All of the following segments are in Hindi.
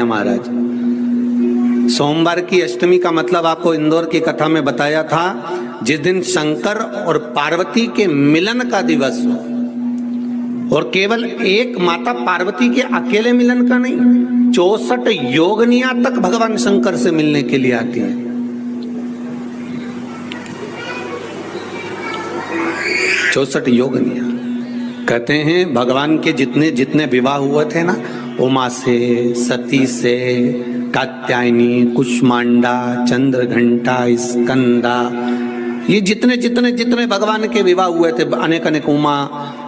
महाराज। सोमवार की अष्टमी का मतलब आपको इंदौर की कथा में बताया था, जिस दिन शंकर और पार्वती के मिलन का दिवस हो, और केवल एक माता पार्वती के अकेले मिलन का नहीं, 64 योगनियां तक भगवान शंकर से मिलने के लिए आती हैं। 64 योगनियां। कहते हैं भगवान के जितने जितने विवाह हुए थे ना, उमा से, सती से, कात्यायनी, कुष्मांडा, चंद्रघंटा, स्कंदा, ये जितने जितने जितने भगवान के विवाह हुए थे, अनेक अनेक उमा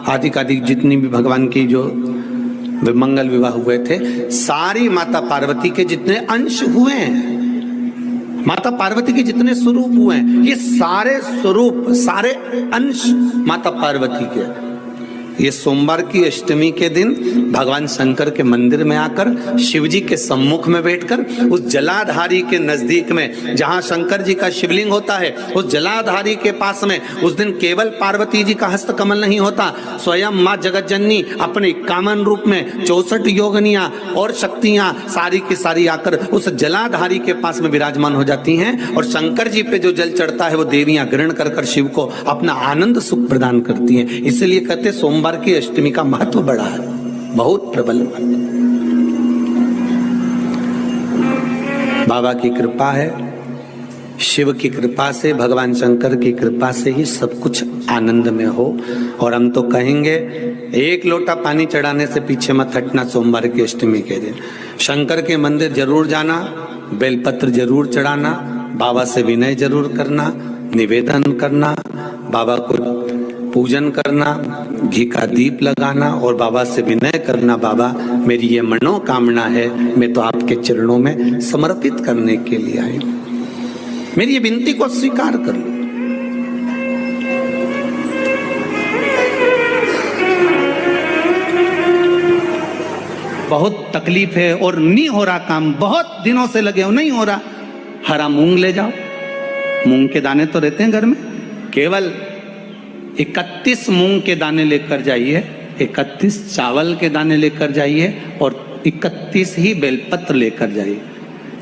आदि आदि जितनी भी भगवान की जो मंगल विवाह हुए थे, सारी माता पार्वती के जितने अंश हुए हैं, माता पार्वती के जितने स्वरूप हुए हैं, ये सारे स्वरूप, सारे अंश माता पार्वती के। ये सोमवार की अष्टमी के दिन भगवान शंकर के मंदिर में आकर, शिव जी के सम्मुख में बैठकर, उस जलाधारी के नजदीक में जहां शंकर जी का शिवलिंग होता है, उस जलाधारी के पास में उस दिन केवल पार्वती जी का हस्त कमल नहीं होता, स्वयं मां जगत जननी अपने कामन रूप में 64 योगनियां और शक्तियां सारी की सारी आकर उस जलाधारी के पास में विराजमान हो जाती हैं, और शंकर जी पे जो जल चढ़ता है वो देवियां ग्रहण कर कर शिव को अपना आनंद सुख प्रदान करती हैं। इसलिए कहते सोमवार की अष्टमी का महत्व बड़ा है, बहुत प्रबल महत्व। बाबा की कृपा है, शिव की कृपा से, भगवान शंकर की कृपा से ही सब कुछ आनंद में हो। और हम तो कहेंगे एक लोटा पानी चढ़ाने से पीछे मत हटना। सोमवार की अष्टमी के दिन शंकर के मंदिर जरूर जाना, बेलपत्र जरूर चढ़ाना, बाबा से विनय जरूर करना, निवेदन करना, बाबा को पूजन करना, घी का दीप लगाना और बाबा से विनय करना, बाबा मेरी ये मनोकामना है, मैं तो आपके चरणों में समर्पित करने के लिए आई, मेरी ये विनती को स्वीकार कर लो। बहुत तकलीफ है और नहीं हो रहा काम, बहुत दिनों से लगे हो, नहीं हो रहा, हरा मूंग ले जाओ। मूंग के दाने तो रहते हैं घर में, केवल 31 मूंग के दाने लेकर जाइए, 31 चावल के दाने लेकर जाइए और 31 ही बेलपत्र लेकर जाइए।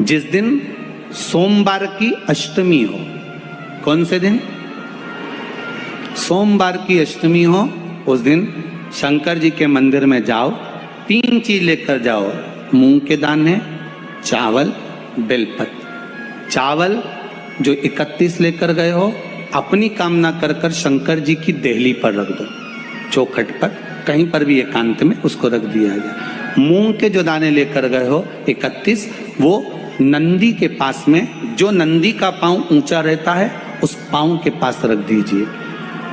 जिस दिन सोमवार की अष्टमी हो, कौन से दिन? सोमवार की अष्टमी हो, उस दिन शंकर जी के मंदिर में जाओ, 3 चीज लेकर जाओ, मूंग के दाने, चावल, बेलपत्र। चावल जो 31 लेकर गए हो, अपनी कामना कर कर शंकर जी की देहली पर रख दो, चौखट पर, कहीं पर भी एकांत में उसको रख दिया जाए। मूंग के जो दाने लेकर गए हो 31, वो नंदी के पास में, जो नंदी का पांव ऊंचा रहता है उस पांव के पास रख दीजिए।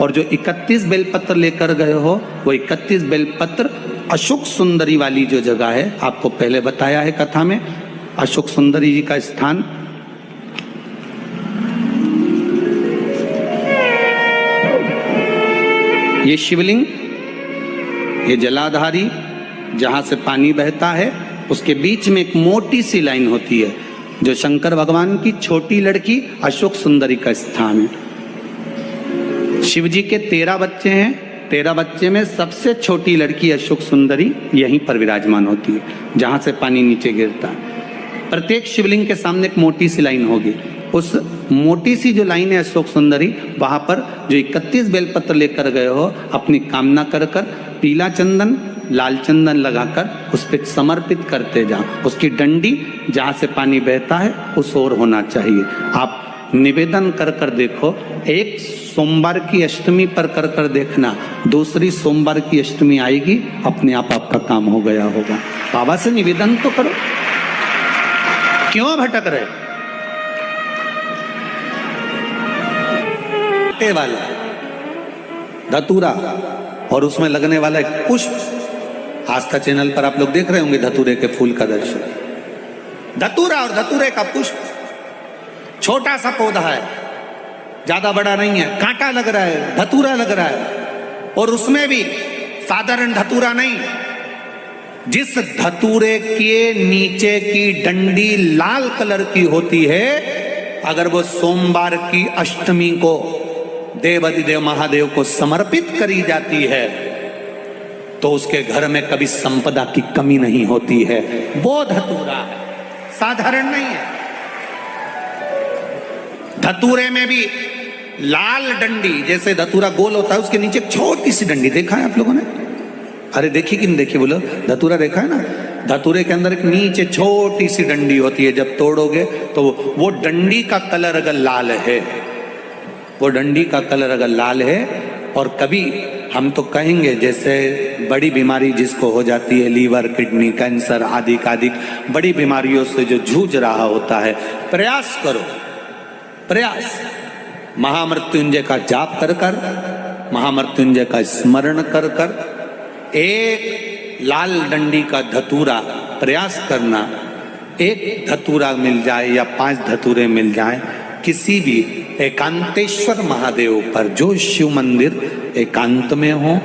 और जो 31 बेलपत्र लेकर गए हो, वो 31 बेलपत्र अशोक सुंदरी वाली जो जगह है, आपको पहले बताया है कथा में, अशोक सुंदरी जी का स्थान, ये शिवलिंग, ये जलाधारी जहां से पानी बहता है, उसके बीच में एक मोटी सी लाइन होती है, जो शंकर भगवान की छोटी लड़की अशोक सुंदरी का स्थान है। शिव जी के 13 बच्चे हैं, 13 बच्चे में सबसे छोटी लड़की अशोक सुंदरी यहीं पर विराजमान होती है, जहां से पानी नीचे गिरता है। प्रत्येक शिवलिंग के सामने एक मोटी सी लाइन होगी, उस मोटी सी जो लाइन है अशोक सुंदरी, वहां पर जो 31 बेलपत्र लेकर गए हो, अपनी कामना कर कर पीला चंदन, लाल चंदन लगाकर उस पर समर्पित करते जाओ। उसकी डंडी जहां से पानी बहता है उस ओर होना चाहिए। आप निवेदन कर कर देखो, एक सोमवार की अष्टमी पर कर कर देखना, दूसरी सोमवार की अष्टमी आएगी, अपने आप आपका काम हो गया होगा। बाबा से निवेदन तो करो, क्यों भटक रहे? वाला धतूरा और उसमें लगने वाला एक पुष्प, आस्था चैनल पर आप लोग देख रहे होंगे धतूरे के फूल का दर्शन। धतूरा और धतूरे का पुष्प, छोटा सा पौधा है, ज्यादा बड़ा नहीं है, कांटा लग रहा है, धतूरा लग रहा है, और उसमें भी साधारण धतूरा नहीं, जिस धतूरे के नीचे की डंडी लाल कलर की होती है, अगर वो सोमवार की अष्टमी को देवाधिदेव महादेव को समर्पित करी जाती है, तो उसके घर में कभी संपदा की कमी नहीं होती है। वो धतूरा है, साधारण नहीं है। धतूरे में भी लाल डंडी, जैसे धतूरा गोल होता है उसके नीचे छोटी सी डंडी, देखा है आप लोगों ने? अरे देखी कि नहीं देखी बोलो? धतूरा देखा है ना? धतूरे के अंदर एक नीचे छोटी सी डंडी होती है, जब तोड़ोगे तो वो डंडी का कलर अगर लाल है, वो डंडी का कलर अगर लाल है, और कभी हम तो कहेंगे जैसे बड़ी बीमारी जिसको हो जाती है, लीवर, किडनी, कैंसर आदि आदि बड़ी बीमारियों से जो जूझ रहा होता है, प्रयास करो, प्रयास महामृत्युंजय का जाप कर कर, महामृत्युंजय का स्मरण कर कर, एक लाल डंडी का धतूरा प्रयास करना, एक धतूरा मिल जाए या 5 धतूरे मिल जाए किसी भी एकांतेश्वर महादेव पर, जो शिव मंदिर एकांत में हो,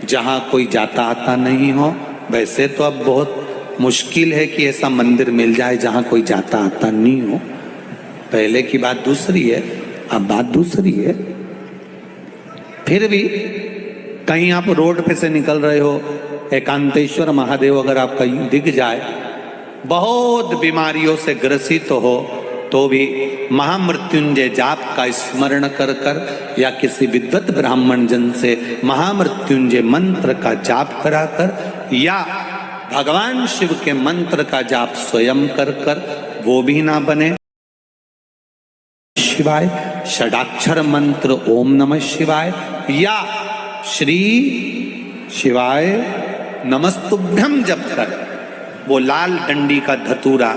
जहां कोई जाता आता नहीं हो। वैसे तो अब बहुत मुश्किल है कि ऐसा मंदिर मिल जाए जहां कोई जाता आता नहीं हो, पहले की बात दूसरी है, अब बात दूसरी है। फिर भी कहीं आप रोड पे से निकल रहे हो, एकांतेश्वर महादेव अगर आपका दिख जाए, बहुत बीमारियों से ग्रसित हो, तो भी महामृत्युंजय जाप का स्मरण कर कर या किसी विद्वत ब्राह्मण जन से महामृत्युंजय मंत्र का जाप कराकर या भगवान शिव के मंत्र का जाप स्वयं कर कर, वो भी ना बने शिवाय, षडाक्षर मंत्र ओम नमः शिवाय या श्री शिवाय नमस्तुभ्यम जप कर वो लाल डंडी का धतूरा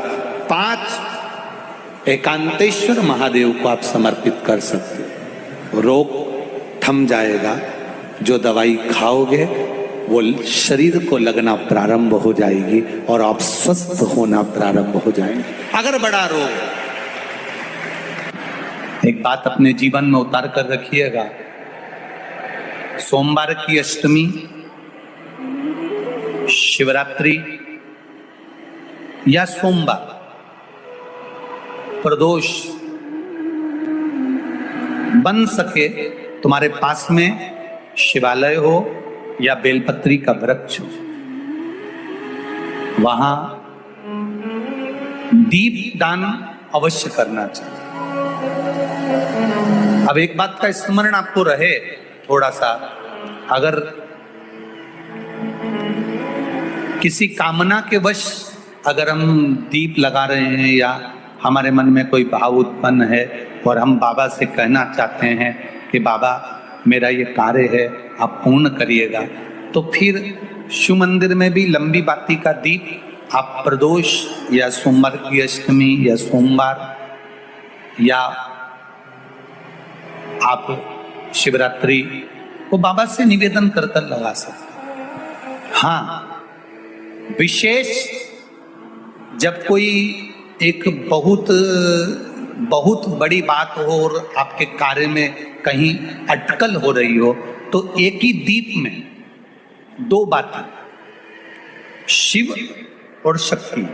5 एकांतेश्वर महादेव को आप समर्पित कर सकते हो। रोग थम जाएगा, जो दवाई खाओगे वो शरीर को लगना प्रारंभ हो जाएगी और आप स्वस्थ होना प्रारंभ हो जाएंगे। अगर बड़ा रोग, एक बात अपने जीवन में उतार कर रखिएगा, सोमवार की अष्टमी, शिवरात्रि या सोमवार, प्रदोष, बन सके तुम्हारे पास में शिवालय हो या बेलपत्री का वृक्ष हो, वहां दीप दान अवश्य करना चाहिए। अब एक बात का स्मरण आपको रहे थोड़ा सा, अगर किसी कामना के वश अगर हम दीप लगा रहे हैं या हमारे मन में कोई भाव उत्पन्न है और हम बाबा से कहना चाहते हैं कि बाबा मेरा ये कार्य है आप पूर्ण करिएगा, तो फिर शिव मंदिर में भी लंबी बाती का दीप आप प्रदोष या सोमवार की अष्टमी या सोमवार या आप शिवरात्रि को बाबा से निवेदन कर कर लगा सकते। हाँ, विशेष जब कोई एक बहुत बड़ी बात हो और आपके कार्य में कहीं अटकल हो रही हो, तो एक ही दीप में 2 बातें, शिव और शक्ति,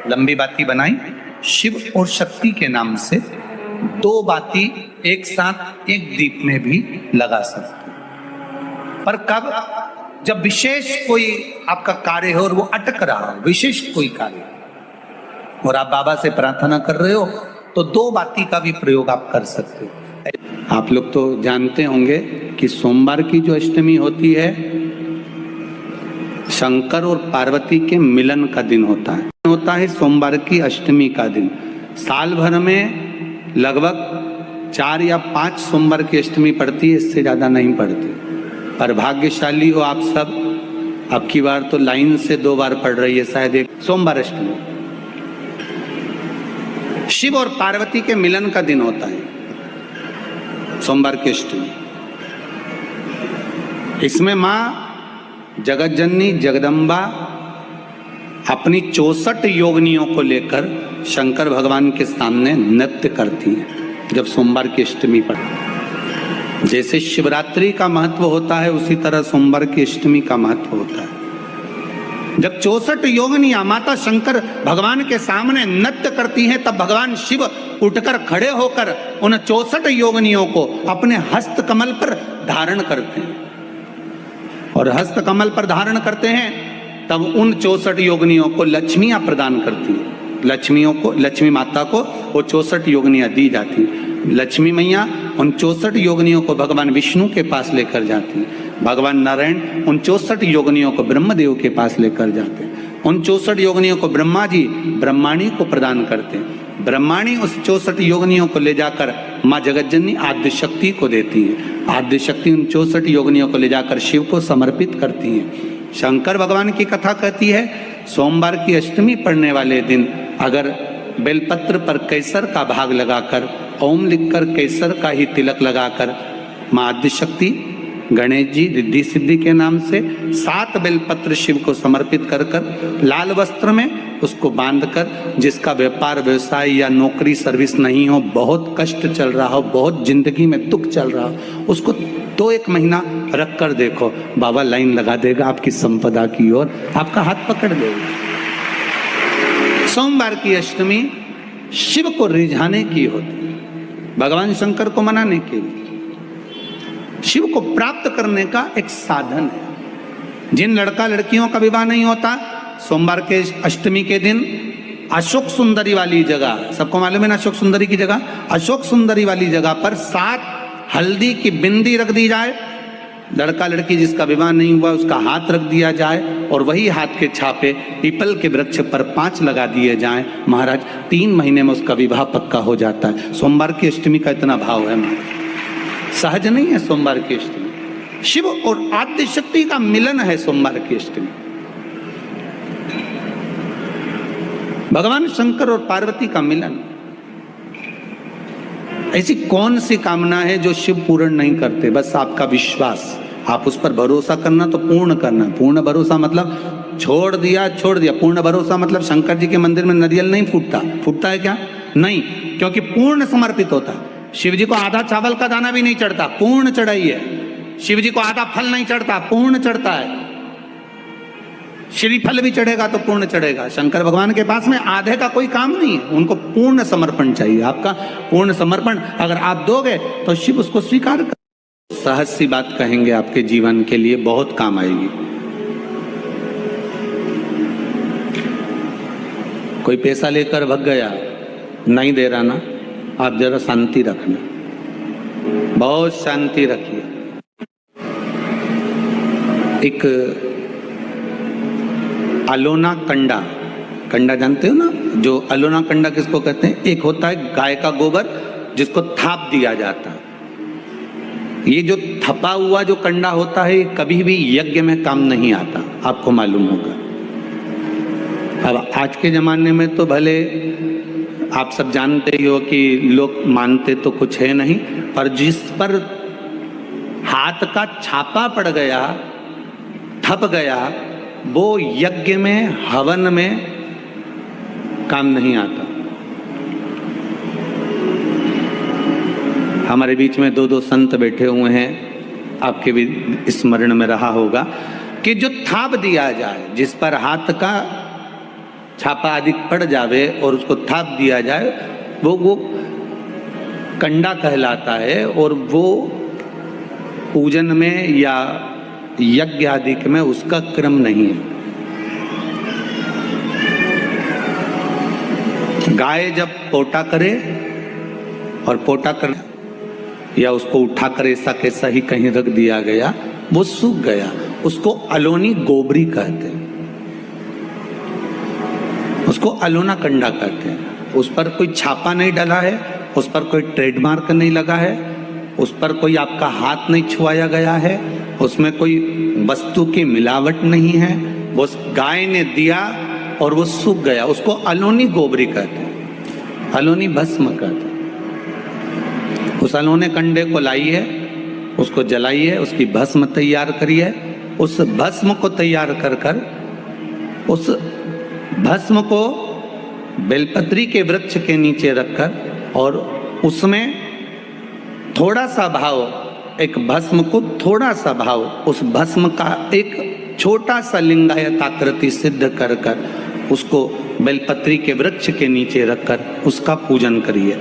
लंबी बाती बनाई, शिव और शक्ति के नाम से 2 बाती एक साथ एक दीप में भी लगा सकते। पर कब? जब विशेष कोई आपका कार्य हो और वो अटक रहा हो, विशेष कोई कार्य, और आप बाबा से प्रार्थना कर रहे हो, तो 2 बाती का भी प्रयोग आप कर सकते हो। आप लोग तो जानते होंगे कि सोमवार की जो अष्टमी होती है, शंकर और पार्वती के मिलन का दिन होता है सोमवार की अष्टमी का दिन। साल भर में लगभग 4 या 5 सोमवार की अष्टमी पड़ती है, इससे ज्यादा नहीं पड़ती। पर भाग्यशाली हो आप सब, अब की बार तो लाइन से 2 बार पड़ रही है शायद, एक सोमवार अष्टमी। शिव और पार्वती के मिलन का दिन होता है सोमवार की अष्टमी। इसमें मां जगत जननी जगदम्बा अपनी 64 योगिनियों को लेकर शंकर भगवान के सामने नृत्य करती हैं जब सोमवार की अष्टमी पर। जैसे शिवरात्रि का महत्व होता है, उसी तरह सोमवार की अष्टमी का महत्व होता है। जब 64 योगिनियां माता शंकर भगवान के सामने नृत्य करती हैं, तब भगवान शिव उठकर खड़े होकर उन 64 योगिनियों को अपने हस्त कमल पर धारण करते हैं और हस्त कमल पर धारण करते हैं तब उन 64 योगिनियों को लक्ष्मियां प्रदान करती है। लक्ष्मियों को, लक्ष्मी माता को वो 64 योगिनियां दी जाती। लक्ष्मी मैया उन 64 योगिनियों को भगवान विष्णु के पास लेकर जाती। भगवान नारायण उन 64 योगिनियों को ब्रह्मदेव के पास लेकर जाते। उन 64 योगिनियों को ब्रह्मा जी ब्रह्माणी को प्रदान करते। ब्रह्माणी उस 64 योगिनियों को ले जाकर माँ जगतजननी आद्य शक्ति को देती है। आद्य शक्ति उन 64 योगिनियों को ले जाकर शिव को समर्पित करती है। शंकर भगवान की कथा कहती है, सोमवार की अष्टमी पड़ने वाले दिन अगर बेलपत्र पर केसर का भाग लगाकर, ओम लिखकर केसर का ही तिलक लगाकर माँ आद्य शक्ति गणेश जी रिद्धि सिद्धि के नाम से 7 बेलपत्र शिव को समर्पित कर कर लाल वस्त्र में उसको बांधकर, जिसका व्यापार व्यवसाय या नौकरी सर्विस नहीं हो, बहुत कष्ट चल रहा हो, बहुत जिंदगी में दुख चल रहा हो, उसको 2-1 महीना रख कर देखो, बाबा लाइन लगा देगा आपकी संपदा की ओर, आपका हाथ पकड़ देगा। सोमवार की अष्टमी शिव को रिझाने की होती है, भगवान शंकर को मनाने के लिए, शिव को प्राप्त करने का एक साधन है। जिन लड़का लड़कियों का विवाह नहीं होता, सोमवार के अष्टमी के दिन अशोक सुंदरी वाली जगह, सबको मालूम है ना अशोक सुंदरी की जगह, अशोक सुंदरी वाली जगह पर 7 हल्दी की बिंदी रख दी जाए। लड़का लड़की जिसका विवाह नहीं हुआ उसका हाथ रख दिया जाए और वही हाथ के छापे पीपल के वृक्ष पर 5 लगा दिए जाएं। महाराज 3 महीने में उसका विवाह पक्का हो जाता है। सोमवार की अष्टमी का इतना भाव है महाराज, सहज नहीं है सोमवार की अष्टमी। शिव और आद्य शक्ति का मिलन है सोमवार की अष्टमी। भगवान शंकर और पार्वती का मिलन। ऐसी कौन सी कामना है जो शिव पूर्ण नहीं करते? बस आपका विश्वास, आप उस पर भरोसा करना तो पूर्ण करना। पूर्ण भरोसा मतलब छोड़ दिया। पूर्ण भरोसा मतलब शंकर जी के मंदिर में नारियल नहीं फूटता है क्या? नहीं, क्योंकि पूर्ण समर्पित होता है। शिव जी को आधा चावल का दाना भी नहीं चढ़ता, पूर्ण चढ़ाई है। शिव जी को आधा फल नहीं चढ़ता, पूर्ण चढ़ता है। श्रीफल भी चढ़ेगा तो पूर्ण चढ़ेगा। शंकर भगवान के पास में आधे का कोई काम नहीं है, उनको पूर्ण समर्पण चाहिए। आपका पूर्ण समर्पण अगर आप दोगे तो शिव उसको स्वीकार कर। सहज सी बात कहेंगे, आपके जीवन के लिए बहुत काम आएगी। कोई पैसा लेकर भग गया, नहीं दे रहा ना, आप जरा शांति रखना, बहुत शांति रखिए। एक अलोना कंडा जानते हो ना? जो अलोना कंडा किसको कहते हैं? एक होता है गाय का गोबर जिसको थाप दिया जाता है। ये जो थपा हुआ जो कंडा होता है कभी भी यज्ञ में काम नहीं आता, आपको मालूम होगा। अब आज के जमाने में तो भले आप सब जानते ही हो कि लोग मानते तो कुछ है नहीं, पर जिस पर हाथ का छापा पड़ गया, थप गया, वो यज्ञ में हवन में काम नहीं आता। हमारे बीच में 2 संत बैठे हुए हैं, आपके भी स्मरण में रहा होगा कि जो थाप दिया जाए, जिस पर हाथ का छापा अधिक पड़ जावे और उसको थाप दिया जाए, वो कंडा कहलाता है। और वो पूजन में या यज्ञ आदि में उसका क्रम नहीं है। गाय जब पोटा करे और पोटा कर या उसको उठाकर ऐसा कैसा ही कहीं रख दिया गया, वो सूख गया, उसको अलोनी गोबरी कहते हैं, उसको अलोना कंडा कहते हैं। उस पर कोई छापा नहीं डला है, उस पर कोई ट्रेडमार्क नहीं लगा है, उस पर कोई आपका हाथ नहीं छुआया गया है, उसमें कोई वस्तु की मिलावट नहीं है। वो गाय ने दिया और वो सूख गया, उसको अलोनी गोबरी कहते हैं, अलोनी भस्म कहते हैं। उस अलोने कंडे को लाई है, उसको जलाई है, उसकी भस्म तैयार करी है। उस भस्म को तैयार कर कर उस भस्म को बेलपत्री के वृक्ष के नीचे रखकर और उसमें थोड़ा सा भाव, एक भस्म को थोड़ा सा भाव, उस भस्म का एक छोटा सा लिंगायत आकृति सिद्ध कर कर उसको बेलपत्री के वृक्ष के नीचे रखकर उसका पूजन करिए।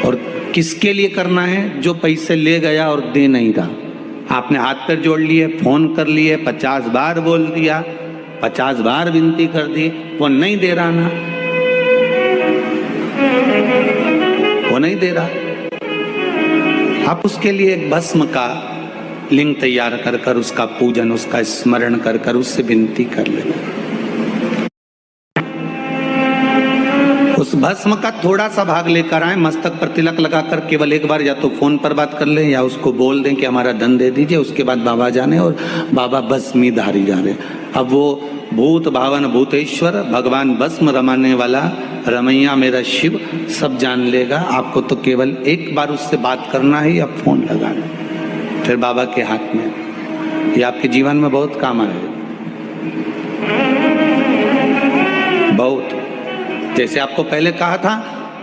और किसके लिए करना है? जो पैसे ले गया और दे नहीं रहा, आपने हाथ पैर जोड़ लिए, फोन कर लिए, 50 बार बोल दिया, 50 बार विनती कर दी, वो नहीं दे रहा ना, वो नहीं दे रहा। आप उसके लिए एक भस्म का लिंग तैयार कर कर उसका पूजन, उसका स्मरण कर कर उससे विनती कर ले। उस भस्म का थोड़ा सा भाग लेकर आए, मस्तक पर तिलक लगाकर केवल एक बार या तो फोन पर बात कर लें या उसको बोल दें कि हमारा धन दे दीजिए। उसके बाद बाबा जाने, और बाबा भस्मी धारी जा रहे। अब वो भूत भावन भूतेश्वर, भगवान भस्म रमाने वाला रमैया मेरा शिव सब जान लेगा। आपको तो केवल एक बार उससे बात करना है या फोन लगाना, फिर बाबा के हाथ में। ये आपके जीवन में बहुत काम आएगा, बहुत। जैसे आपको पहले कहा था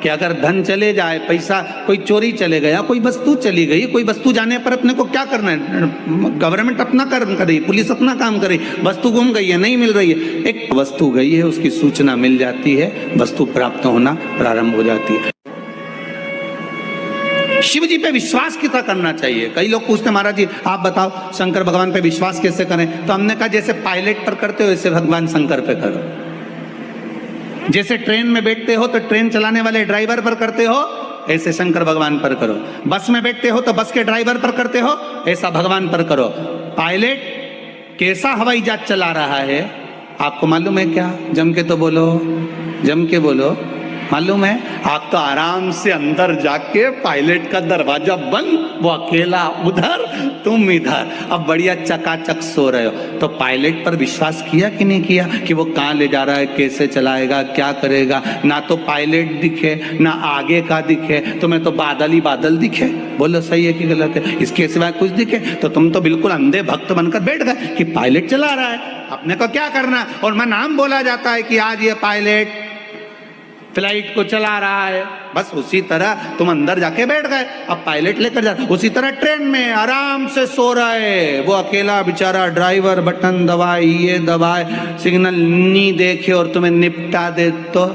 कि अगर धन चले जाए, पैसा कोई चोरी चले गया, कोई वस्तु चली गई, कोई वस्तु जाने पर अपने को क्या करना है? गवर्नमेंट अपना काम कर रही है, पुलिस अपना काम कर रही है, वस्तु गुम गई है, नहीं मिल रही है। एक वस्तु गई है, उसकी सूचना मिल जाती है, वस्तु प्राप्त होना प्रारंभ हो जाती है। शिव जी पे विश्वास कितना करना चाहिए? कई लोग पूछते महाराज जी आप बताओ शंकर भगवान पे विश्वास कैसे करें? तो हमने कहा जैसे पायलट पर करते हो वैसे भगवान शंकर पे करो। जैसे ट्रेन में बैठते हो तो ट्रेन चलाने वाले ड्राइवर पर करते हो, ऐसे शंकर भगवान पर करो। बस में बैठते हो तो बस के ड्राइवर पर करते हो, ऐसा भगवान पर करो। पायलट कैसा हवाई जहाज चला रहा है आपको मालूम है क्या? जम के तो बोलो, जम के बोलो। मालूम है? आप तो आराम से अंदर जाके पायलट का दरवाजा बंद, वो अकेला उधर, तुम इधर, अब बढ़िया चकाचक सो रहे हो। तो पायलट पर विश्वास किया कि नहीं किया कि वो कहाँ ले जा रहा है, कैसे चलाएगा, क्या करेगा? ना तो पायलट दिखे, ना आगे का दिखे, तुम्हें तो बादल ही बादल दिखे। बोलो सही है कि गलत है? इसके सिवाय कुछ दिखे तो तुम तो बिल्कुल अंधे भक्त बनकर बैठ गए कि पायलट चला रहा है, अपने को क्या करना। और मैं नाम बोला जाता है कि आज ये पायलट फ्लाइट को चला रहा है, बस उसी तरह तुम अंदर जाके बैठ गए, अब पायलट लेकर जा। उसी तरह ट्रेन में आराम से सो रहे, वो अकेला बेचारा ड्राइवर बटन दबाए, ये दबाए, सिग्नल नहीं देखे और तुम्हें निपटा दे तो।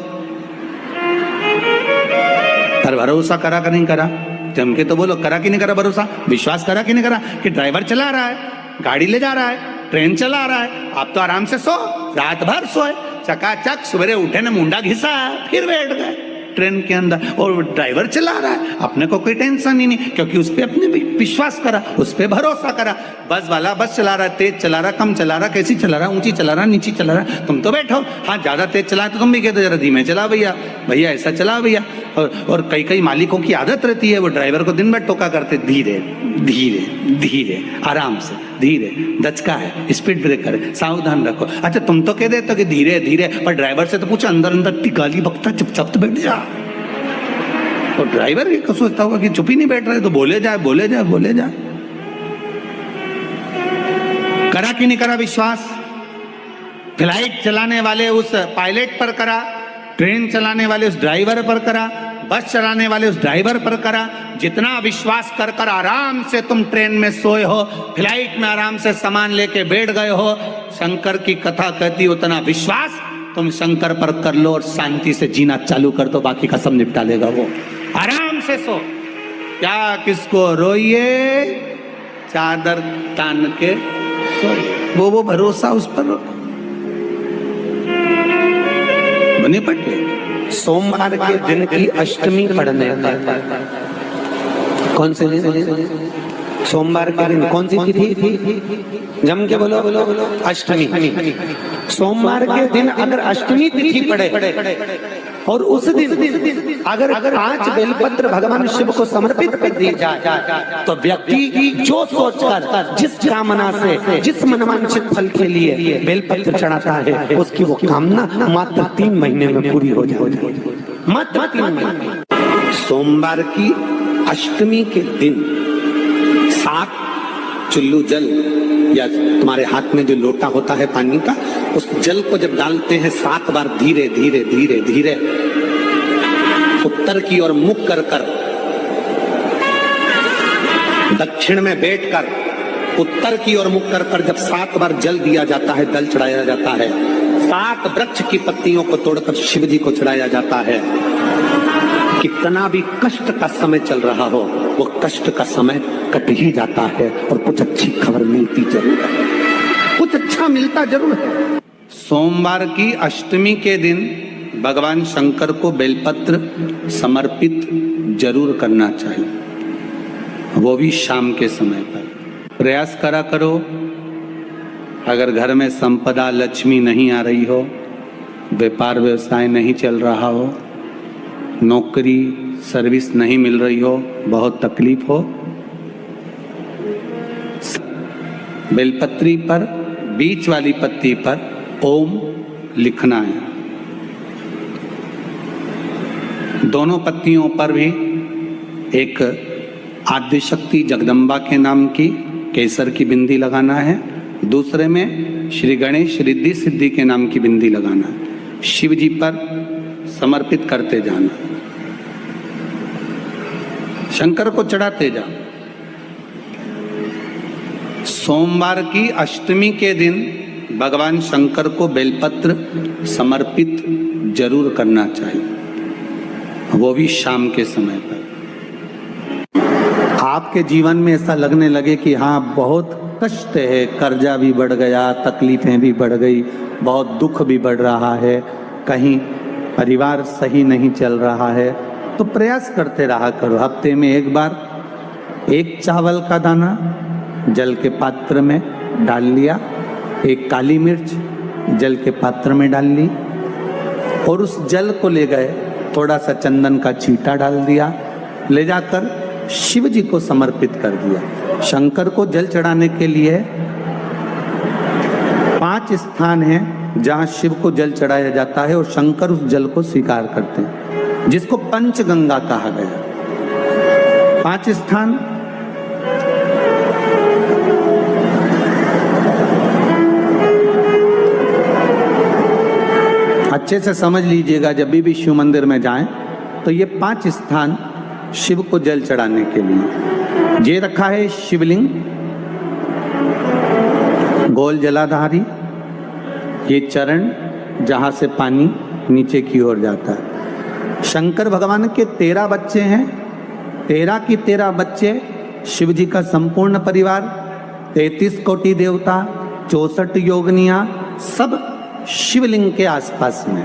पर भरोसा करा कि नहीं करा? जम के तो बोलो, करा कि नहीं करा भरोसा? विश्वास करा कि नहीं करा कि ड्राइवर चला रहा है, गाड़ी ले जा रहा है, ट्रेन चला रहा है, आप तो आराम से सो, रात भर सोए, चकाचक सवेरे उठे ना मुंडा घिसा, फिर बैठ गए ट्रेन के अंदर, और ड्राइवर चला रहा है, अपने को कोई टेंशन ही नहीं, क्योंकि उस पे अपने विश्वास करा, उस पे भरोसा करा। बस वाला बस चला रहा है, तेज चला रहा, कम चला रहा, कैसी चला रहा, ऊंची चला रहा, नीची चला रहा, तुम तो बैठो। हाँ ज्यादा तेज चला तो तुम भी कहते जरा धीमे चला भैया, भैया ऐसा चला भैया। और कई कई मालिकों की आदत रहती है, वो ड्राइवर को दिन भर टोका करते, धीरे धीरे धीरे, आराम से, धीरे, दचका है, स्पीड ब्रेकर है, सावधान रखो। अच्छा तुम तो कह देते हो कि धीरे धीरे, पर ड्राइवर से तो पूछो, अंदर अंदर टिकाली बकता, चुपचाप तो बैठ जा। और ड्राइवर ये सोचता होगा कि चुप ही नहीं बैठ रहे, तो बोले जाए बोले जाए बोले जाए। करा कि नहीं करा विश्वास? फ्लाइट चलाने वाले उस पायलट पर करा, ट्रेन चलाने वाले उस ड्राइवर पर करा, बस चलाने वाले उस ड्राइवर पर करा। जितना विश्वास कर कर आराम से तुम ट्रेन में सोए हो, फ्लाइट में आराम से सामान लेके बैठ गए हो, शंकर की कथा कहती उतना विश्वास तुम शंकर पर कर लो और शांति से जीना चालू कर दो, बाकी का सब निपटा लेगा वो। आराम से सो, क्या किसको रोइए, चादर तान के सोइए, वो भरोसा उस पर बने पड़े। सोमवार के दिन की अष्टमी पढ़ने, कौन से दिन? सोमवार के दिन कौन सी तिथि? जम के बोलो, अष्टमी। सोमवार के दिन अगर अष्टमी तिथि पड़े और उस दिन अगर 5 बेलपत्र भगवान शिव को समर्पित कर दी जाए, तो व्यक्ति जो सोचकर, जिस कामना से, जिस मनवांछित फल के लिए बेलपत्र चढ़ाता है, उसकी वो कामना मात्र 3 महीने में पूरी हो जाएगी, मात्र 3 महीने। सोमवार की अष्टमी के दिन 7 चुल्लू जल या तुम्हारे हाथ में जो लोटा होता है पानी का, उस जल को जब डालते हैं 7 बार धीरे धीरे धीरे धीरे उत्तर की ओर मुख कर कर, दक्षिण में बैठकर उत्तर की ओर मुख कर कर जब 7 बार जल दिया जाता है, दल चढ़ाया जाता है, 7 वृक्ष की पत्तियों को तोड़कर शिव जी को चढ़ाया जाता है। कितना भी कष्ट का समय चल रहा हो, वो कष्ट का समय कट ही जाता है और कुछ अच्छी खबर मिलती जरूर है, कुछ अच्छा मिलता जरूर है। सोमवार की अष्टमी के दिन भगवान शंकर को बेलपत्र समर्पित जरूर करना चाहिए, वो भी शाम के समय पर। प्रयास करा करो, अगर घर में संपदा लक्ष्मी नहीं आ रही हो, व्यापार व्यवसाय नहीं चल रहा हो, नौकरी सर्विस नहीं मिल रही हो, बहुत तकलीफ हो, बेलपत्री पर बीच वाली पत्ती पर ओम लिखना है। दोनों पत्तियों पर भी एक आद्यशक्ति जगदम्बा के नाम की केसर की बिंदी लगाना है, दूसरे में श्री गणेश रिद्धि सिद्धि के नाम की बिंदी लगाना है। शिव जी पर समर्पित करते जाना, शंकर को चढ़ाते जा। सोमवार की अष्टमी के दिन भगवान शंकर को बेलपत्र समर्पित जरूर करना चाहिए, वो भी शाम के समय पर। आपके जीवन में ऐसा लगने लगे कि हाँ बहुत कष्ट है, कर्जा भी बढ़ गया, तकलीफें भी बढ़ गई, बहुत दुख भी बढ़ रहा है, कहीं परिवार सही नहीं चल रहा है, तो प्रयास करते रहा करो। हफ्ते में एक बार एक चावल का दाना जल के पात्र में डाल लिया, एक काली मिर्च जल के पात्र में डाल ली और उस जल को ले गए, थोड़ा सा चंदन का छींटा डाल दिया, ले जाकर शिव जी को समर्पित कर दिया। शंकर को जल चढ़ाने के लिए 5 स्थान हैं जहां शिव को जल चढ़ाया जाता है और शंकर उस जल को स्वीकार करते हैं, जिसको पंचगंगा कहा गया। 5 स्थान अच्छे से समझ लीजिएगा, जब भी शिव मंदिर में जाएं तो ये 5 स्थान शिव को जल चढ़ाने के लिए ये रखा है। शिवलिंग, गोल जलाधारी, ये चरण जहां से पानी नीचे की ओर जाता है। शंकर भगवान के 13 बच्चे हैं, 13 की 13 बच्चे, शिव जी का संपूर्ण परिवार, 33 कोटि देवता, 64 योगनियां, सब शिवलिंग के आसपास में।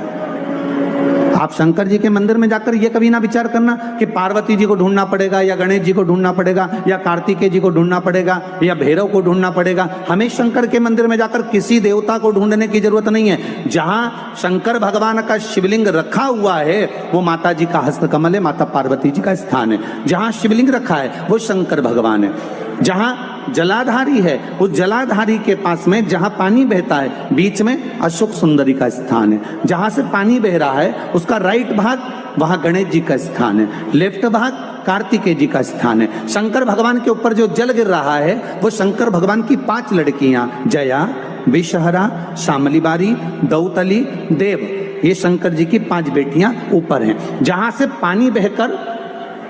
आप शंकर जी के मंदिर में जाकर ये कभी ना विचार करना कि पार्वती जी को ढूंढना पड़ेगा या गणेश जी को ढूंढना पड़ेगा या कार्तिकेय जी को ढूंढना पड़ेगा या भैरव को ढूंढना पड़ेगा। हमें शंकर के मंदिर में जाकर किसी देवता को ढूंढने की जरूरत नहीं है। जहां शंकर भगवान का शिवलिंग रखा हुआ है वो माता जी का हस्तकमल है, माता पार्वती जी का स्थान है। जहां शिवलिंग रखा है वो शंकर भगवान है। जहां जलाधारी है उस जलाधारी के पास में जहां पानी बहता है बीच में अशोक सुंदरी का स्थान है। जहां से पानी बह रहा है उसका राइट भाग वहां गणेश जी का स्थान है, लेफ्ट भाग कार्तिकेय जी का स्थान है। शंकर भगवान के ऊपर जो जल गिर रहा है वो शंकर भगवान की 5 लड़कियां जया, विषहरा, शामलीबारी, दौतली, देव, ये शंकर जी की 5 बेटियां ऊपर हैं। जहां से पानी बहकर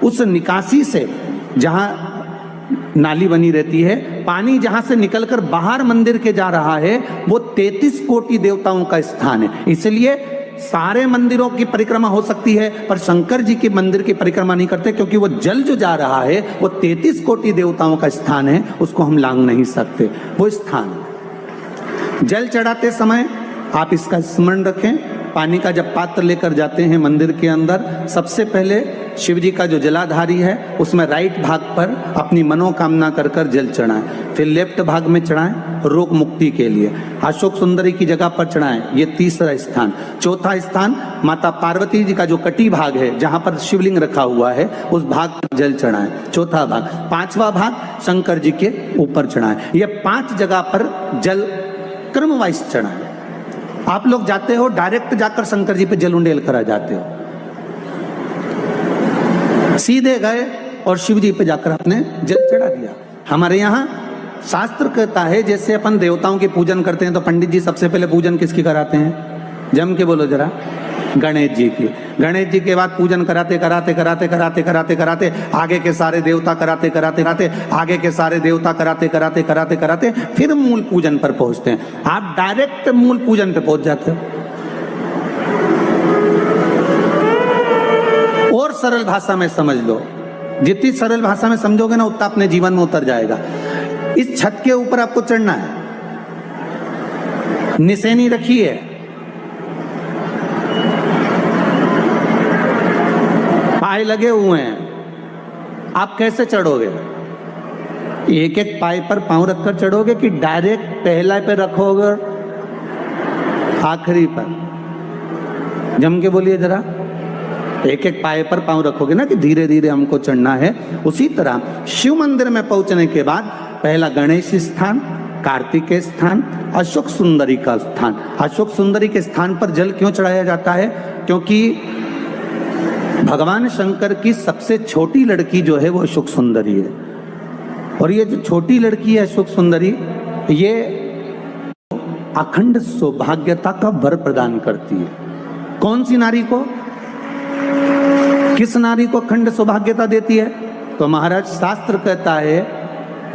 उस निकासी से, जहां नाली बनी रहती है, पानी जहां से निकलकर बाहर मंदिर के जा रहा है वो 33 कोटि देवताओं का स्थान है। इसलिए सारे मंदिरों की परिक्रमा हो सकती है पर शंकर जी के मंदिर की परिक्रमा नहीं करते, क्योंकि वो जल जो जा रहा है वो 33 कोटि देवताओं का स्थान है, उसको हम लांघ नहीं सकते। वो स्थान जल चढ़ाते समय आप इसका स्मरण रखें। पानी का जब पात्र लेकर जाते हैं मंदिर के अंदर, सबसे पहले शिव जी का जो जलाधारी है उसमें राइट भाग पर अपनी मनोकामना कर कर जल चढ़ाएं, फिर लेफ्ट भाग में चढ़ाएं रोग मुक्ति के लिए। अशोक सुंदरी की जगह पर चढ़ाएं, ये 3रा स्थान। 4था स्थान माता पार्वती जी का जो कटी भाग है जहां पर शिवलिंग रखा हुआ है उस भाग पर जल चढ़ाएं, 4था भाग। 5वां भाग शंकर जी के ऊपर चढ़ाएं। ये 5 जगह पर जल क्रम वाइज चढ़ाएं। आप लोग जाते हो डायरेक्ट जाकर शंकर जी पे जल उंडेल कर आ जाते हो, सीधे गए और शिव जी पे जाकर आपने जल चढ़ा दिया। हमारे यहाँ शास्त्र कहता है जैसे अपन देवताओं की पूजन करते हैं तो पंडित जी सबसे पहले पूजन किसकी कराते हैं? जम के बोलो जरा, गणेश जी की। गणेश जी के बाद पूजन कराते कराते कराते कराते कराते कराते आगे के सारे देवता कराते कराते कराते आगे के सारे देवता कराते कराते कराते कराते फिर मूल पूजन पर पहुंचते हैं। आप डायरेक्ट मूल पूजन पे पहुंच जाते हो। और सरल भाषा में समझ लो, जितनी सरल भाषा में समझोगे ना उतना अपने जीवन में उतर जाएगा। इस छत के ऊपर आपको चढ़ना है, निशानी रखी है, पाए लगे हुए हैं, आप कैसे चढ़ोगे? एक एक पाए पर पांव रखकर चढ़ोगे कि डायरेक्ट पहला पे रखोगे आखिरी पर? जम के बोलिए जरा। एक एक पाए पर पांव रखोगे ना कि धीरे धीरे हमको चढ़ना है। उसी तरह शिव मंदिर में पहुंचने के बाद पहला गणेश स्थान, कार्तिकेय स्थान, अशोक सुंदरी का स्थान। अशोक सुंदरी के स्थान पर जल क्यों चढ़ाया जाता है? क्योंकि भगवान शंकर की सबसे छोटी लड़की जो है वो अशोक सुंदरी है, और ये जो छोटी लड़की है अशोक सुंदरी, ये अखंड सौभाग्यता का वर प्रदान करती है। कौन सी नारी को, किस नारी को अखंड सौभाग्यता देती है? तो महाराज शास्त्र कहता है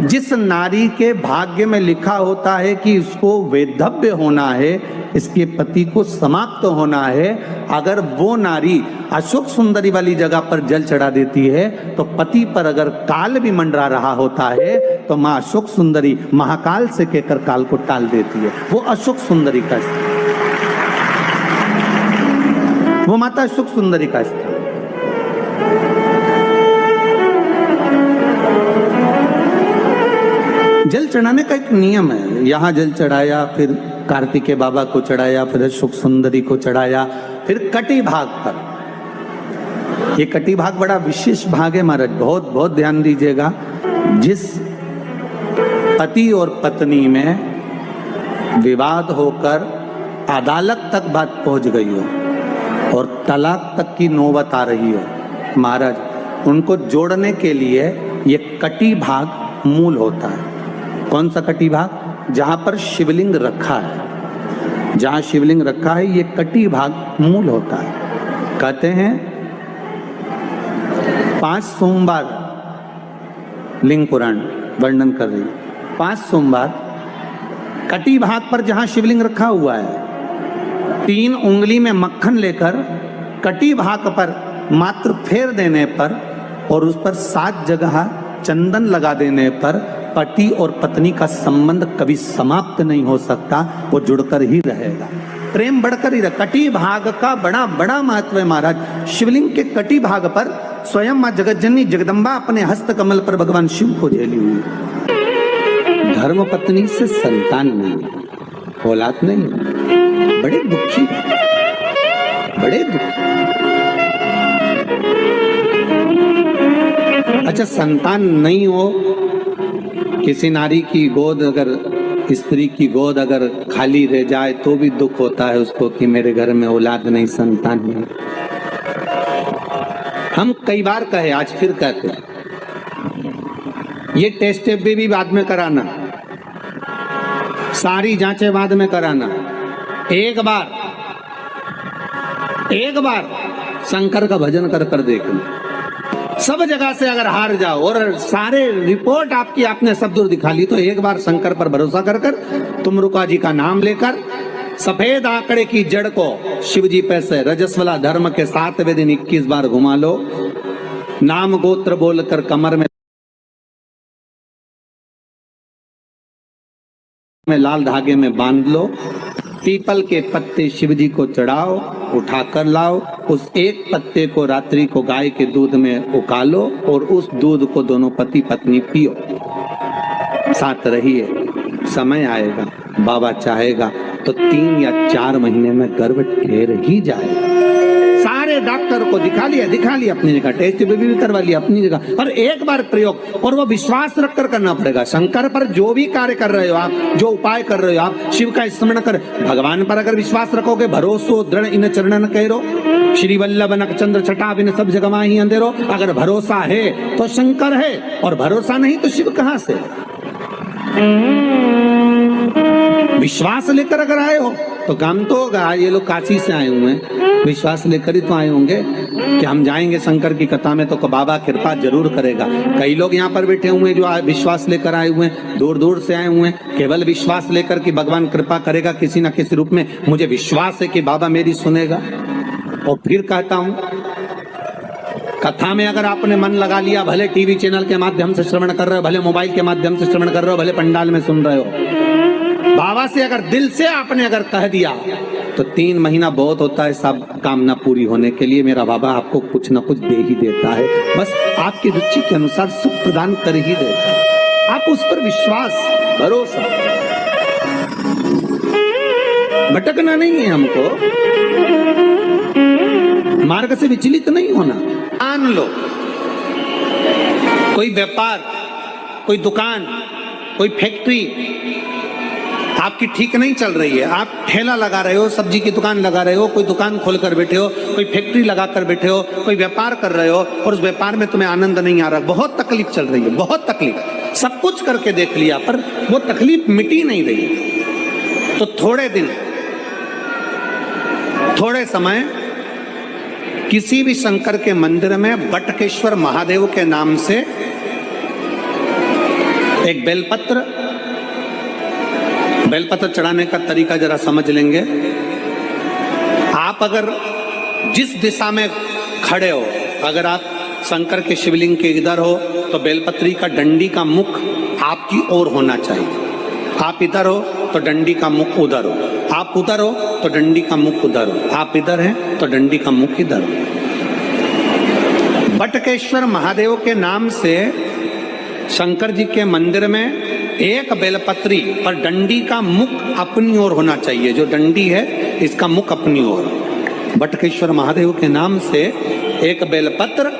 जिस नारी के भाग्य में लिखा होता है कि इसको वैधव्य होना है, इसके पति को समाप्त होना है, अगर वो नारी अशोक सुंदरी वाली जगह पर जल चढ़ा देती है तो पति पर अगर काल भी मंडरा रहा होता है तो माँ अशोक सुंदरी महाकाल से कहकर काल को टाल देती है। वो अशोक सुंदरी का स्थान, वो माता अशोक सुंदरी का स्थान। जल चढ़ाने का एक नियम है। यहाँ जल चढ़ाया, फिर कार्तिकेय बाबा को चढ़ाया, फिर अशोक सुंदरी को चढ़ाया, फिर कटी भाग पर। ये कटी भाग बड़ा विशेष भाग है महाराज, बहुत बहुत ध्यान दीजिएगा। जिस पति और पत्नी में विवाद होकर अदालत तक बात पहुंच गई हो और तलाक तक की नौबत आ रही हो, महाराज उनको जोड़ने के लिए ये कटी भाग मूल होता है। कौन सा कटी भाग? जहां पर शिवलिंग रखा है, जहां शिवलिंग रखा है ये कटी भाग मूल होता है। कहते हैं 5 सोमवार, लिंग पुराण वर्णन कर रही है, 5 सोमवार कटी भाग पर जहां शिवलिंग रखा हुआ है, 3 उंगली में मक्खन लेकर कटी भाग पर मात्र फेर देने पर और उस पर 7 जगह चंदन लगा देने पर पति और पत्नी का संबंध कभी समाप्त नहीं हो सकता, वो जुड़कर ही रहेगा, प्रेम बढ़कर ही रहेगा। कटी भाग का बड़ा बड़ा महत्व है महाराज। शिवलिंग के कटी भाग पर स्वयं मां जगतजननी जगदम्बा अपने हस्त कमल पर भगवान शिव को झेली हुई। धर्म पत्नी से संतान नहीं, औलाद नहीं, बड़े दुखी, बड़े दुखी। अच्छा, संतान नहीं हो, किसी नारी की गोद अगर, स्त्री की गोद अगर खाली रह जाए तो भी दुख होता है उसको कि मेरे घर में औलाद नहीं, संतान नहीं। हम कई बार कहे, आज फिर कहते हैं, ये टेस्ट भी बाद में कराना, सारी जांचें बाद में कराना। एक बार शंकर का भजन कर कर देखना। सब जगह से अगर हार जाओ और सारे रिपोर्ट आपकी आपने सब दूर दिखा ली, तो एक बार शंकर पर भरोसा कर कर तुमरुका जी का नाम लेकर सफेद आंकड़े की जड़ को शिव जी पे से रजस्वला धर्म के 7वें दिन 21 बार घुमा लो। नाम गोत्र बोलकर कमर में लाल धागे में बांध लो। पीपल के पत्ते शिव जी को चढ़ाओ, उठाकर लाओ। उस एक पत्ते को रात्रि को गाय के दूध में उकालो और उस दूध को दोनों पति पत्नी पियो, साथ रहिए। समय आएगा, बाबा चाहेगा तो 3 या 4 महीने में गर्भ ठहर ही जाएगा। सारे डॉक्टर को दिखा लिया अपनी जगह, टेस्ट भी करवा लिया अपनी जगह, पर एक बार प्रयोग, और वो विश्वास रखकर करना पड़ेगा। शंकर पर जो भी कार्य कर रहे हो आप, जो उपाय कर रहे हो आप, शिव का स्मरण कर, भगवान पर अगर विश्वास रखोगे, भरोसो दृढ़ इन चरणन कहो, श्री वल्लभ नख चंद्र छटा बिन सब जगह माही अंधेरो। अगर भरोसा है तो शंकर है, और भरोसा नहीं तो शिव कहां से? विश्वास लेकर अगर आए हो तो काम तो होगा। ये लोग काशी से आए हुए हैं, विश्वास लेकर ही तो आए होंगे कि हम जाएंगे शंकर की कथा में तो बाबा कृपा जरूर करेगा। कई लोग यहाँ पर बैठे हुए हैं जो विश्वास लेकर आए हुए हैं, दूर दूर से आए हुए हैं, केवल विश्वास लेकर कि भगवान कृपा करेगा किसी न किसी रूप में। मुझे विश्वास है कि बाबा मेरी सुनेगा। और फिर कहता हूं, कथा में अगर आपने मन लगा लिया, भले टीवी चैनल के माध्यम से श्रवण कर रहे हो, भले मोबाइल के माध्यम से श्रवण कर रहे हो, भले पंडाल में सुन रहे हो, बाबा से अगर दिल से आपने अगर कह दिया तो 3 महीना बहुत होता है सब कामना पूरी होने के लिए। मेरा बाबा आपको कुछ ना कुछ दे ही देता है, बस आपकी रुचि के अनुसार सुख प्रदान कर ही देता है। आप उस पर विश्वास, भरोसा, भटकना नहीं है हमको, मार्ग से विचलित नहीं होना। मान लो कोई व्यापार, कोई दुकान, कोई फैक्ट्री आपकी ठीक नहीं चल रही है, आप ठेला लगा रहे हो, सब्जी की दुकान लगा रहे हो, कोई दुकान खोल कर बैठे हो, कोई फैक्ट्री लगा कर बैठे हो, कोई व्यापार कर रहे हो और उस व्यापार में तुम्हें आनंद नहीं आ रहा, बहुत तकलीफ चल रही है, बहुत तकलीफ, सब कुछ करके देख लिया पर वो तकलीफ मिटी नहीं रही, तो थोड़े दिन, थोड़े समय किसी भी शंकर के मंदिर में बटकेश्वर महादेव के नाम से एक बेलपत्र चढ़ाने का तरीका जरा समझ लेंगे। आप अगर जिस दिशा में खड़े हो, अगर आप शंकर के शिवलिंग के इधर हो तो बेलपत्री का डंडी का मुख आपकी ओर होना चाहिए। आप इधर हो तो डंडी का मुख उधर हो, आप उधर हो तो डंडी का मुख उधर हो, आप इधर हैं तो डंडी का मुख इधर हो। बटकेश्वर महादेव के नाम से शंकर जी के मंदिर में एक बेलपत्री पर डंडी का मुख अपनी ओर होना चाहिए, जो डंडी है इसका मुख अपनी ओर। बटकेश्वर महादेव के नाम से एक बेलपत्र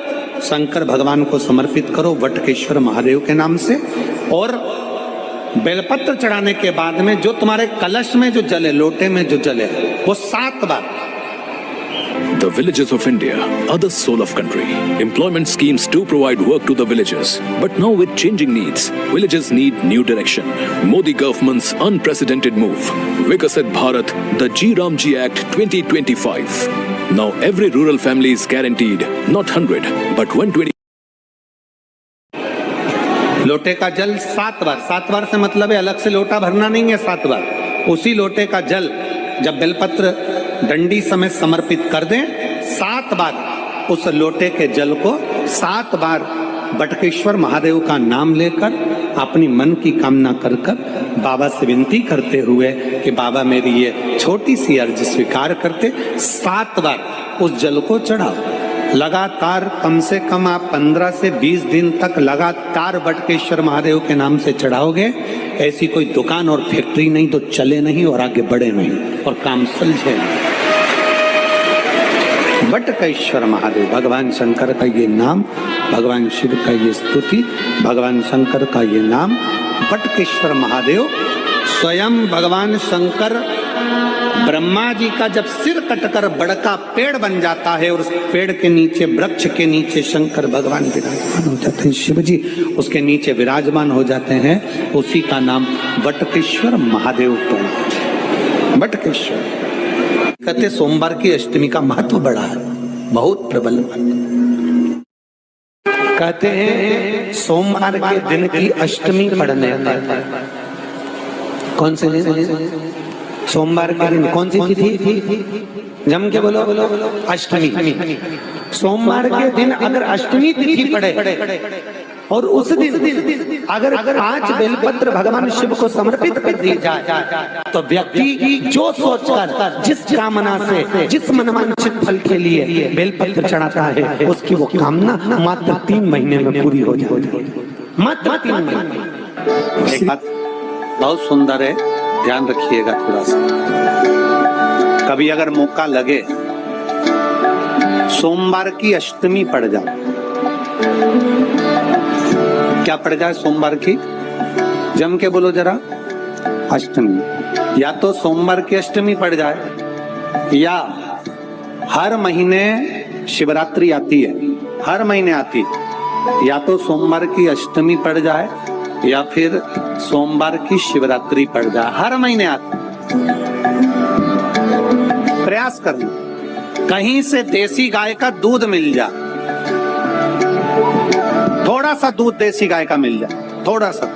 शंकर भगवान को समर्पित करो बटकेश्वर महादेव के नाम से, और बेलपत्र चढ़ाने के बाद में जो तुम्हारे कलश में जो जले, लोटे में जो जले, वो 7 बार। The villages of India are the soul of country. Employment schemes do provide work to the villages. But now with changing needs, villages need new direction. Modi government's unprecedented move. Vikasit Bharat, the G Ramji Act 2025. Now every rural family is guaranteed not 100 but 120. लोटे का जल 7 बार, 7 बार से मतलब है अलग से लोटा भरना नहीं है, 7 बार। उसी लोटे का जल जब बेलपत्र डंडी समेत समर्पित कर दें, 7 बार उस लोटे के जल को 7 बार बटकेश्वर महादेव का नाम लेकर अपनी मन की कामना कर बाबा से विनती करते हुए कि बाबा मेरी ये छोटी सी अर्ज स्वीकार करते, 7 बार उस जल को चढ़ाओ। लगातार कम से कम आप 15 से 20 दिन तक लगातार बटकेश्वर महादेव के नाम से चढ़ाओगे, ऐसी कोई दुकान और फैक्ट्री नहीं तो चले नहीं और आगे बढ़े नहीं और काम सुलझे नहीं। बटकेश्वर महादेव, भगवान शंकर का ये नाम, भगवान शिव का ये स्तुति, भगवान शंकर का ये नाम बटकेश्वर महादेव। स्वयं भगवान शंकर ब्रह्मा जी का जब सिर कटकर बड़का पेड़ बन जाता है और उस पेड़ के नीचे, वृक्ष के नीचे शंकर भगवान विराजमान हो जाते हैं, शिव जी उसके नीचे विराजमान हो जाते हैं, उसी का नाम बटकेश्वर महादेव पड़ा। बटकेश्वर कहते सोमवार की अष्टमी का महत्व बड़ा है, बहुत प्रबल। कहते हैं सोमवार के दिन की अष्टमी पढ़ने पर, कौन से दिन? सोमवार के दिन कौन सी तिथि? जम के बोलो, अष्टमी। सोमवार के दिन अगर अष्टमी तिथि पड़े और उस दिन अगर आज बेलपत्र भगवान शिव को समर्पित कर दी जाए तो व्यक्ति जो सोचकर, जिस कामना से, जिस मनवांछित फल के लिए बेलपत्र चढ़ाता है, उसकी वो कामना मात्र 3 महीने में पूरी हो जाती है, मात्र 3 महीने। एक बात बहुत सुंदर है, ध्यान रखिएगा थोड़ा सा। कभी अगर मौका लगे, सोमवार की अष्टमी पड़ जाए, क्या पड़ जाए? सोमवार की, जम के बोलो जरा, अष्टमी। या तो सोमवार की अष्टमी पड़ जाए, या हर महीने शिवरात्रि आती है, हर महीने आती है, या तो सोमवार की अष्टमी पड़ जाए या फिर सोमवार की शिवरात्रि पड़ जाए, हर महीने आती। प्रयास करना, कहीं से देसी गाय का दूध मिल जाए, थोड़ा सा दूध देसी गाय का मिल जाए, थोड़ा सा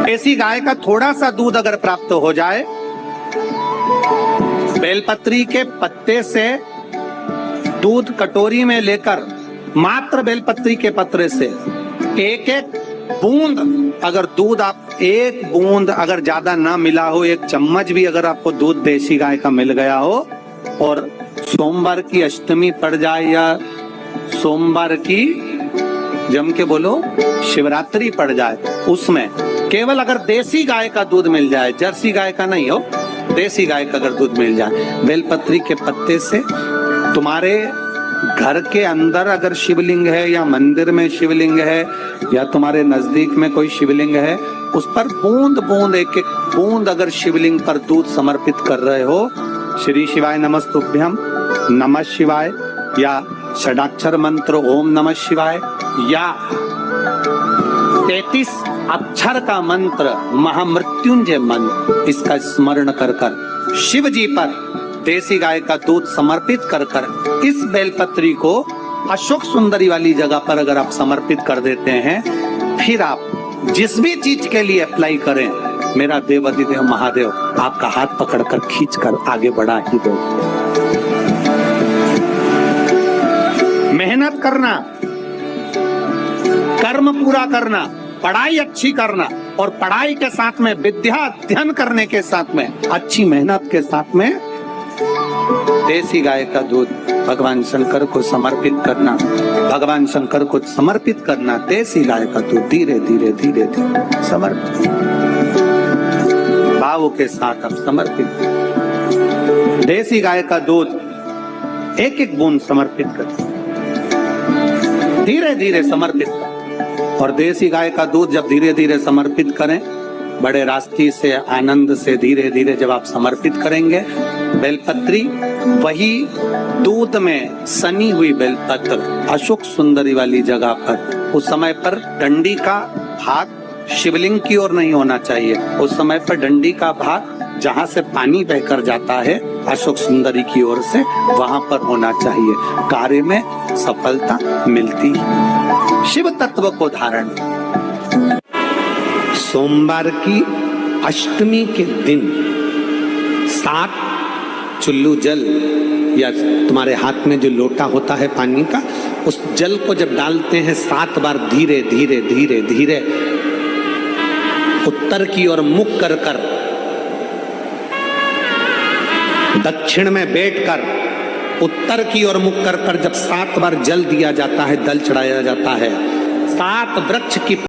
देसी गाय का थोड़ा सा दूध अगर प्राप्त हो जाए, बेलपत्री के पत्ते से दूध कटोरी में लेकर मात्र बेलपत्री के पत्रे से एक एक बूंद, अगर दूध आप एक बूंद अगर ज्यादा ना मिला हो, एक चम्मच भी अगर आपको दूध देसी गाय का मिल गया हो, और सोमवार की अष्टमी पड़ जाए या सोमवार की जम के बोलो शिवरात्रि पड़ जाए, उसमें केवल अगर देसी गाय का दूध मिल जाए, जर्सी गाय का नहीं हो, देसी गाय का अगर दूध मिल जाए, बेलपत्री के पत्ते से तुम्हारे घर के अंदर अगर शिवलिंग है या मंदिर में शिवलिंग है या तुम्हारे नजदीक में कोई शिवलिंग है, उस पर बूंद बूंद एक एक बूंद अगर शिवलिंग पर दूध समर्पित कर रहे हो, श्री शिवाय नमस्तुभ्यम, नमः शिवाय या षडाक्षर मंत्र ओम नमः शिवाय या 33 अक्षर का मंत्र महामृत्युंजय मंत्र, इसका स्मरण कर कर शिव जी पर देसी गाय का दूध समर्पित कर कर इस बेलपत्री को अशोक सुंदरी वाली जगह पर अगर आप समर्पित कर देते हैं, फिर आप जिस भी चीज के लिए अप्लाई करें, मेरा देव अधिदेव महादेव आपका हाथ पकड़कर खींचकर आगे बढ़ा ही दो। मेहनत करना, कर्म पूरा करना, पढ़ाई अच्छी करना, और पढ़ाई के साथ में विद्या अध्ययन करने के साथ में अच्छी मेहनत के साथ में देसी गाय का दूध भगवान शंकर को समर्पित करना, भगवान शंकर को समर्पित करना, देसी गाय का दूध धीरे धीरे धीरे धीरे समर्पित भावों के साथ आप समर्पित देसी गाय का दूध एक एक बूंद समर्पित कर, धीरे धीरे समर्पित कर। और देसी गाय का दूध जब धीरे धीरे समर्पित करें, बड़े रास्ते से आनंद से धीरे धीरे जब आप समर्पित करेंगे, बेलपत्री वही दूध में सनी हुई बेलपत्र अशोक सुंदरी वाली जगह पर, उस समय पर डंडी का भाग शिवलिंग की ओर नहीं होना चाहिए, उस समय पर डंडी का भाग जहाँ से पानी बहकर जाता है अशोक सुंदरी की ओर से, वहां पर होना चाहिए। कार्य में सफलता मिलती है। शिव तत्व को धारण। सोमवार की अष्टमी के दिन 7 चुल्लू जल या तुम्हारे हाथ में जो लोटा होता है पानी का, उस जल को जब डालते हैं 7 बार धीरे धीरे धीरे धीरे उत्तर की ओर मुख कर कर, दक्षिण में बैठकर उत्तर की ओर मुख कर कर जब 7 बार जल दिया जाता है, दल चढ़ाया जाता है, 7 वृक्ष की